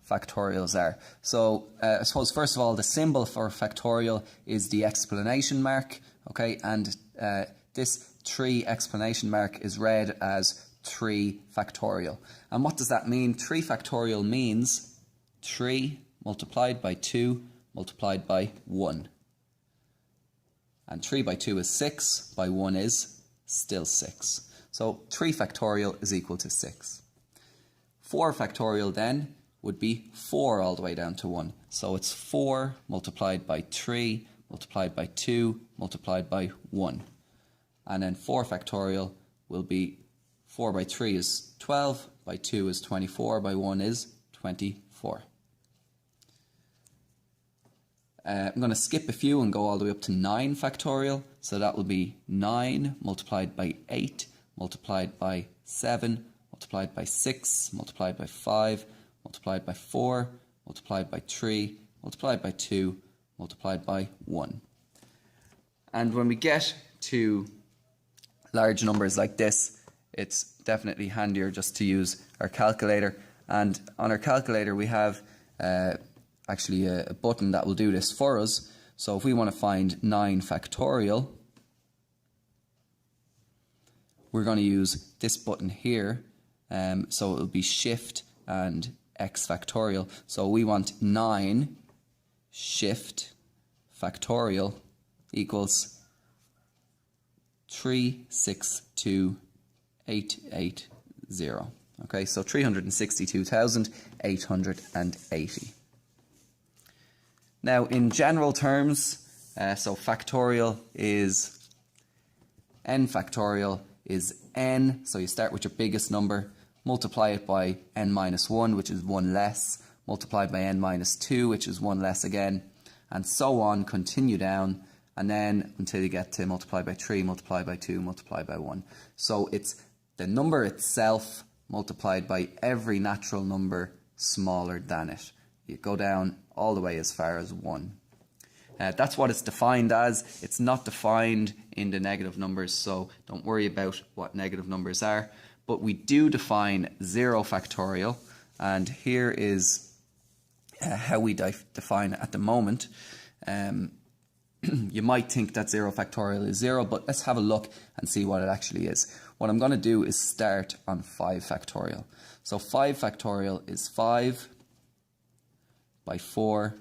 factorials are. So I suppose first of all the symbol for factorial is the exclamation mark, okay, and this 3 exclamation mark is read as 3 factorial. And what does that mean? 3 factorial means 3 multiplied by 2 multiplied by 1. And 3 by 2 is 6, by 1 is still 6. So 3 factorial is equal to 6. 4 factorial then would be 4 all the way down to 1. So it's 4 multiplied by 3 multiplied by 2 multiplied by 1. And then 4 factorial will be 4 by 3 is 12, by 2 is 24, by 1 is 24. I'm going to skip a few and go all the way up to 9 factorial. So that will be 9 multiplied by 8 multiplied by 7 multiplied by 6 multiplied by 5 multiplied by 4 multiplied by 3 multiplied by 2 multiplied by 1. And when we get to large numbers like this, it's definitely handier just to use our calculator. And on our calculator we have actually a button that will do this for us. So if we want to find 9 factorial, we're going to use this button here. So it will be shift and x factorial. So we want 9 shift factorial equals 362,880. Okay, so 362,880. Now, in general terms, so factorial is n factorial is n, so you start with your biggest number, multiply it by n minus 1, which is 1 less, multiplied by n minus 2, which is 1 less again, and so on, continue down, and then until you get to multiply by 3, multiply by 2, multiply by 1. So it's the number itself multiplied by every natural number smaller than it. You go down all the way as far as 1. That's what it's defined as. It's not defined in the negative numbers, so don't worry about what negative numbers are. But we do define 0 factorial, and here is how we define it at the moment. You might think that 0 factorial is 0, but let's have a look and see what it actually is. What I'm going to do is start on 5 factorial. So 5 factorial is 5 by 4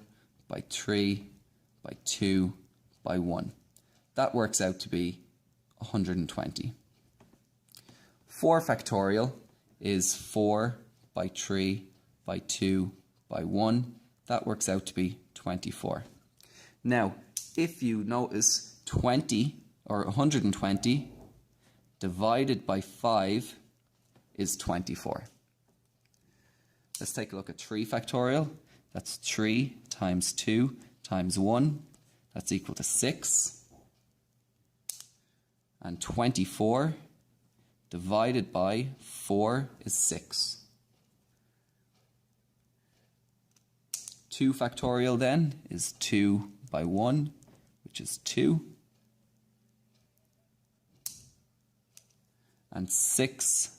by 3 by 2 by 1. That works out to be 120. 4 factorial is 4 by 3 by 2 by 1. That works out to be 24. Now, if you notice 20 or 120 divided by 5 is 24. Let's take a look at 3 factorial. That's 3 times 2 times 1. That's equal to 6. And 24 divided by 4 is 6. 2 factorial then is 2 by 1, which is 2. And 6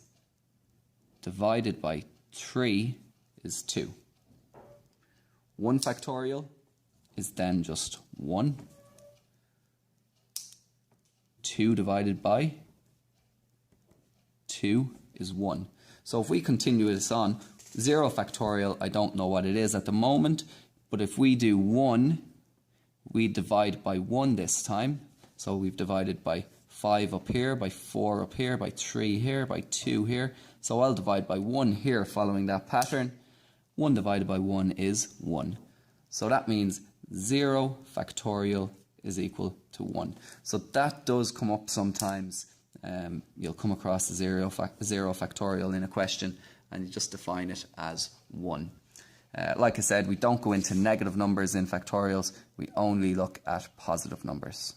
divided by 3 is 2. 1 factorial is then just 1. 2 divided by 2 is 1. So if we continue this on, 0 factorial, I don't know what it is at the moment, but if we do 1, we divide by 1 this time. So we've divided by 5 up here, by 4 up here, by 3 here, by 2 here. So I'll divide by 1 here following that pattern. 1 divided by 1 is 1. So that means 0 factorial is equal to 1. So that does come up sometimes. You'll come across 0 factorial in a question and you just define it as 1. Like I said, we don't go into negative numbers in factorials. We only look at positive numbers.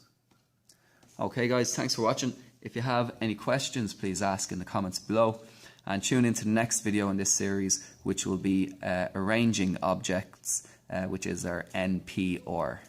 Okay guys, thanks for watching. If you have any questions, please ask in the comments below. And tune into the next video in this series, which will be arranging objects, which is our NPR.